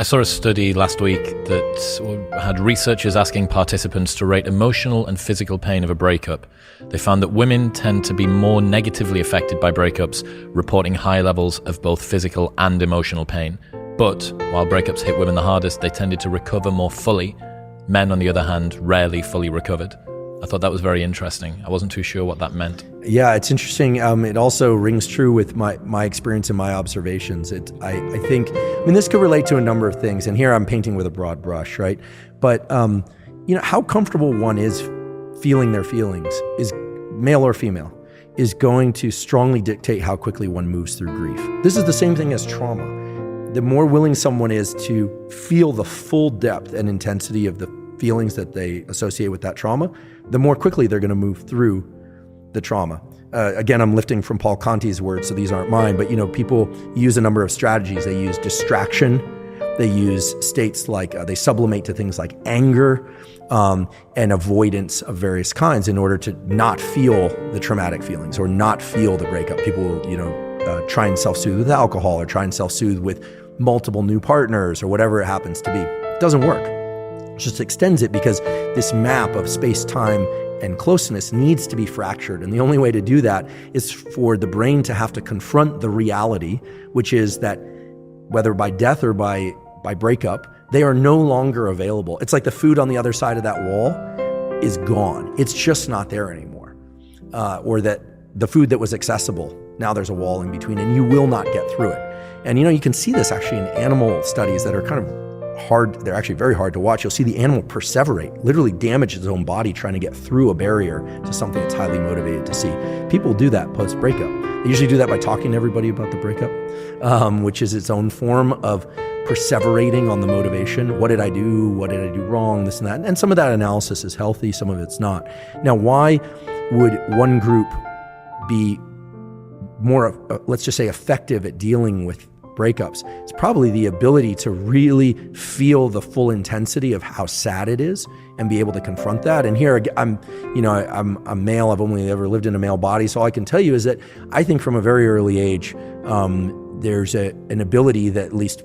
I saw a study last week that had researchers asking participants to rate emotional and physical pain of a breakup. They found that women tend to be more negatively affected by breakups, reporting high levels of both physical and emotional pain. But while breakups hit women the hardest, they tended to recover more fully. Men, on the other hand, rarely fully recovered. I thought that was very interesting. I wasn't too sure what that meant. Yeah, it's interesting. It also rings true with my experience and my observations. I think this could relate to a number of things, and here I'm painting with a broad brush, right? But how comfortable one is feeling their feelings, is male or female, is going to strongly dictate how quickly one moves through grief. This is the same thing as trauma. The more willing someone is to feel the full depth and intensity of the feelings that they associate with that trauma, the more quickly they're going to move through the trauma. Again, I'm lifting from Paul Conti's words, so these aren't mine, but people use a number of strategies. They use distraction. They use states like, they sublimate to things like anger and avoidance of various kinds in order to not feel the traumatic feelings or not feel the breakup. People will, try and self-soothe with alcohol or try and self-soothe with multiple new partners or whatever it happens to be. It doesn't work. Just extends it because this map of space, time, and closeness needs to be fractured. And the only way to do that is for the brain to have to confront the reality, which is that whether by death or by breakup, they are no longer available. It's like the food on the other side of that wall is gone. It's just not there anymore. Or that the food that was accessible, now there's a wall in between and you will not get through it. And you can see this actually in animal studies that are kind of hard. They're actually very hard to watch. You'll see the animal perseverate, literally damage its own body trying to get through a barrier to something it's highly motivated to see. People do that post-breakup. They usually do that by talking to everybody about the breakup, which is its own form of perseverating on the motivation. What did I do? What did I do wrong? This and that. And some of that analysis is healthy, some of it's not. Now, why would one group be more, let's just say, effective at dealing with breakups? It's probably the ability to really feel the full intensity of how sad it is and be able to confront that. And here I'm a male. I've only ever lived in a male body. So all I can tell you is that I think from a very early age, there's an ability that at least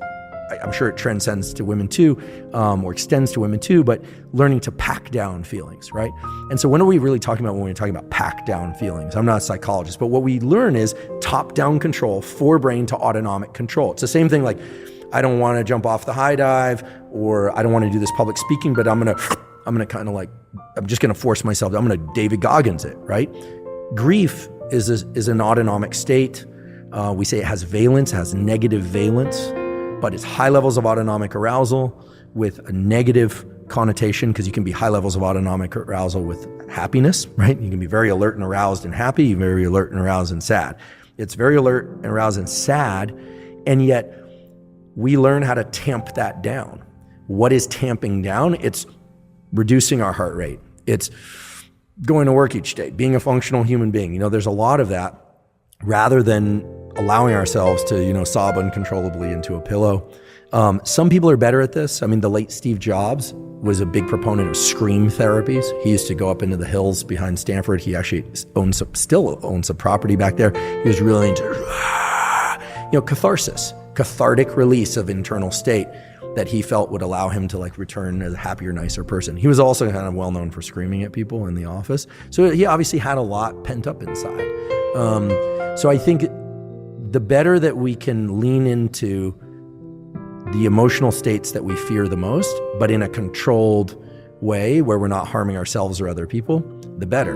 I'm sure it transcends to women too, or extends to women too, but learning to pack down feelings, right? And so what are we really talking about when we're talking about pack down feelings? I'm not a psychologist, but what we learn is top-down control, forebrain to autonomic control. It's the same thing like, I don't want to jump off the high dive, or I don't want to do this public speaking, but I'm gonna kind of like, I'm just gonna force myself, I'm gonna David Goggins it, right? Grief is an autonomic state. We say it has valence, it has negative valence, but it's high levels of autonomic arousal with a negative connotation, because you can be high levels of autonomic arousal with happiness, right? You can be very alert and aroused and happy, very alert and aroused and sad. It's very alert and aroused and sad, and yet we learn how to tamp that down. What is tamping down? It's reducing our heart rate. It's going to work each day, being a functional human being. There's a lot of that, rather than allowing ourselves to, sob uncontrollably into a pillow. Some people are better at this. The late Steve Jobs was a big proponent of scream therapies. He used to go up into the hills behind Stanford. He actually still owns a property back there. He was really into, catharsis, cathartic release of internal state that he felt would allow him to return as a happier, nicer person. He was also kind of well known for screaming at people in the office. So he obviously had a lot pent up inside. So I think the better that we can lean into the emotional states that we fear the most, but in a controlled way where we're not harming ourselves or other people, the better.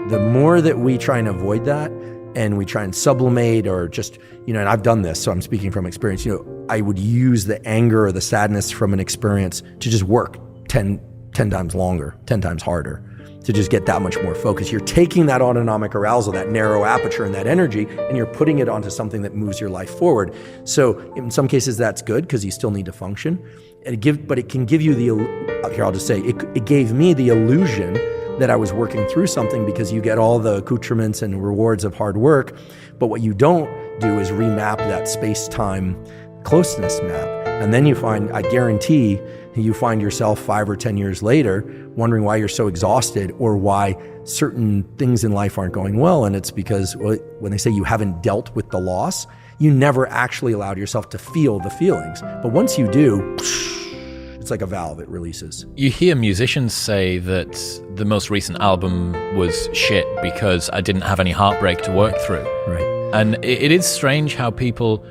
The more that we try and avoid that and we try and sublimate or just, and I've done this, so I'm speaking from experience, I would use the anger or the sadness from an experience to just work 10 times longer, 10 times harder, to just get that much more focus. You're taking that autonomic arousal, that narrow aperture and that energy, and you're putting it onto something that moves your life forward. So in some cases that's good because you still need to function. But it can give you I'll just say, it gave me the illusion that I was working through something, because you get all the accoutrements and rewards of hard work. But what you don't do is remap that space-time closeness map. And then I guarantee you find yourself 5 or 10 years later wondering why you're so exhausted or why certain things in life aren't going well. And it's because when they say you haven't dealt with the loss, you never actually allowed yourself to feel the feelings. But once you do, it's like a valve, it releases. You hear musicians say that the most recent album was shit because I didn't have any heartbreak to work through. Right. And it is strange how people...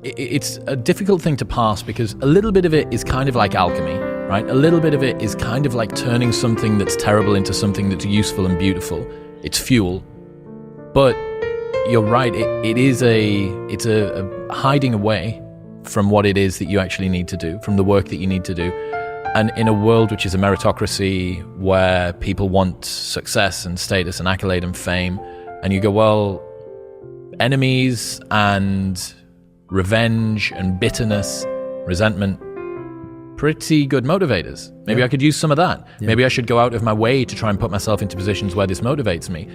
It's a difficult thing to pass because a little bit of it is kind of like alchemy, right? A little bit of it is kind of like turning something that's terrible into something that's useful and beautiful. It's fuel. But you're right, it's a hiding away from what it is that you actually need to do, from the work that you need to do. And in a world which is a meritocracy where people want success and status and accolade and fame, and you go, well, enemies and revenge and bitterness, resentment, pretty good motivators. Maybe I could use some of that. Yeah. Maybe I should go out of my way to try and put myself into positions where this motivates me.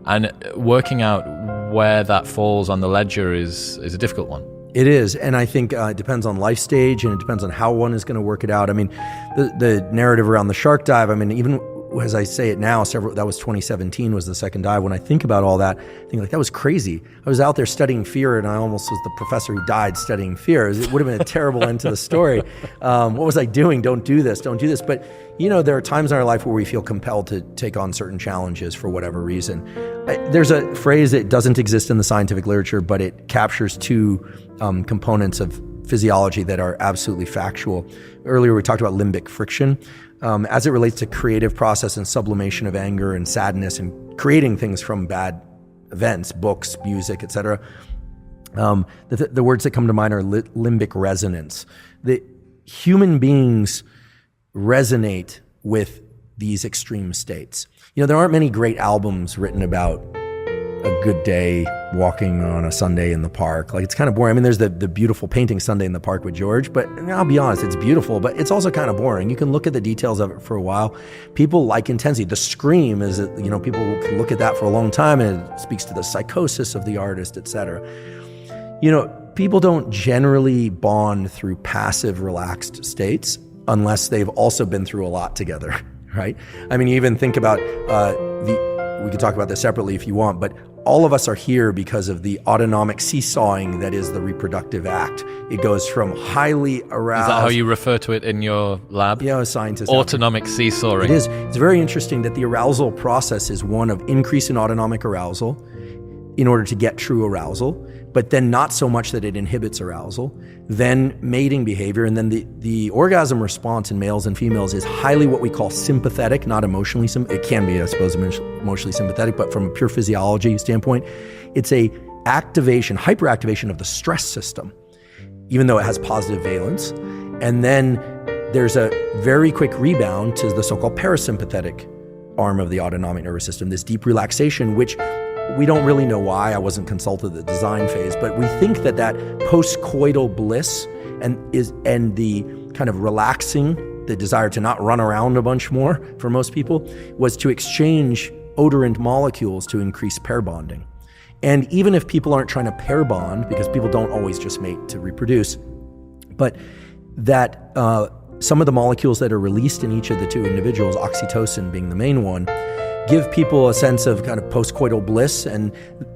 And working out where that falls on the ledger is a difficult one. It is, and I think it depends on life stage, and it depends on how one is going to work it out. I mean, the narrative around the shark dive, I mean, even as I say it now, that was 2017 was the second dive. When I think about all that, I think like that was crazy. I was out there studying fear, and I almost was the professor who died studying fear. It would have been a terrible end to the story. What was I doing? Don't do this. But there are times in our life where we feel compelled to take on certain challenges for whatever reason. There's a phrase that doesn't exist in the scientific literature, but it captures two components of physiology that are absolutely factual. Earlier, we talked about limbic friction. As it relates to creative process and sublimation of anger and sadness and creating things from bad events, books, music, etc. The words that come to mind are limbic resonance. The human beings resonate with these extreme states. There aren't many great albums written about a good day walking on a Sunday in the park. Like, it's kind of boring. I mean, there's the beautiful painting Sunday in the Park with George, but I'll be honest, it's beautiful, but it's also kind of boring. You can look at the details of it for a while. People like intensity. The Scream is, people can look at that for a long time, and it speaks to the psychosis of the artist, etc. People don't generally bond through passive, relaxed states unless they've also been through a lot together, right? I mean, you even think about we could talk about this separately if you want, but all of us are here because of the autonomic seesawing that is the reproductive act. It goes from highly aroused... Is that how you refer to it in your lab? Yeah, a scientist. Autonomic seesawing. It is. It's very interesting that the arousal process is one of increase in autonomic arousal in order to get true arousal, but then not so much that it inhibits arousal, then mating behavior, and then the orgasm response in males and females is highly what we call sympathetic, not emotionally. It can be, I suppose, emotionally sympathetic, but from a pure physiology standpoint, it's a hyperactivation of the stress system, even though it has positive valence. And then there's a very quick rebound to the so-called parasympathetic arm of the autonomic nervous system, this deep relaxation, which we don't really know why. I wasn't consulted at the design phase, but we think that post-coital bliss and the kind of relaxing, the desire to not run around a bunch more for most people, was to exchange odorant molecules to increase pair bonding. And even if people aren't trying to pair bond, because people don't always just mate to reproduce, but that some of the molecules that are released in each of the two individuals, oxytocin being the main one, give people a sense of kind of post-coital bliss, and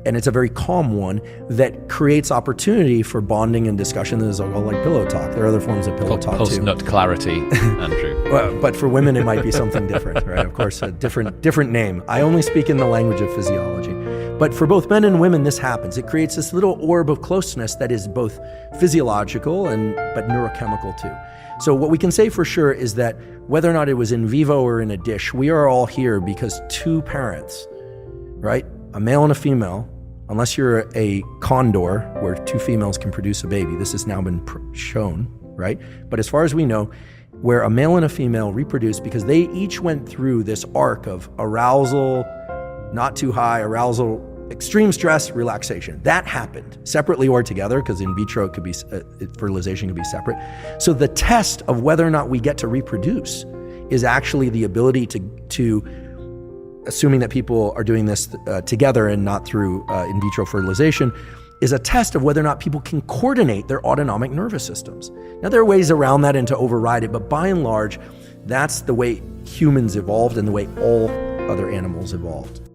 it's a very calm one that creates opportunity for bonding and discussion. There's all like pillow talk. There are other forms of pillow talk too. Post-nut clarity, Andrew. Well, but for women, it might be something different, right? Of course, a different name. I only speak in the language of physiology. But for both men and women, this happens. It creates this little orb of closeness that is both physiological but neurochemical too. So what we can say for sure is that whether or not it was in vivo or in a dish, we are all here because two parents, right? A male and a female, unless you're a condor where two females can produce a baby. This has now been shown, right? But as far as we know, where a male and a female reproduce because they each went through this arc of arousal, not too high, arousal, extreme stress, relaxation. That happened separately or together, because in vitro it could be fertilization could be separate. So the test of whether or not we get to reproduce is actually the ability to assuming that people are doing this together and not through in vitro fertilization, is a test of whether or not people can coordinate their autonomic nervous systems. Now, there are ways around that and to override it, but by and large, that's the way humans evolved and the way all other animals evolved.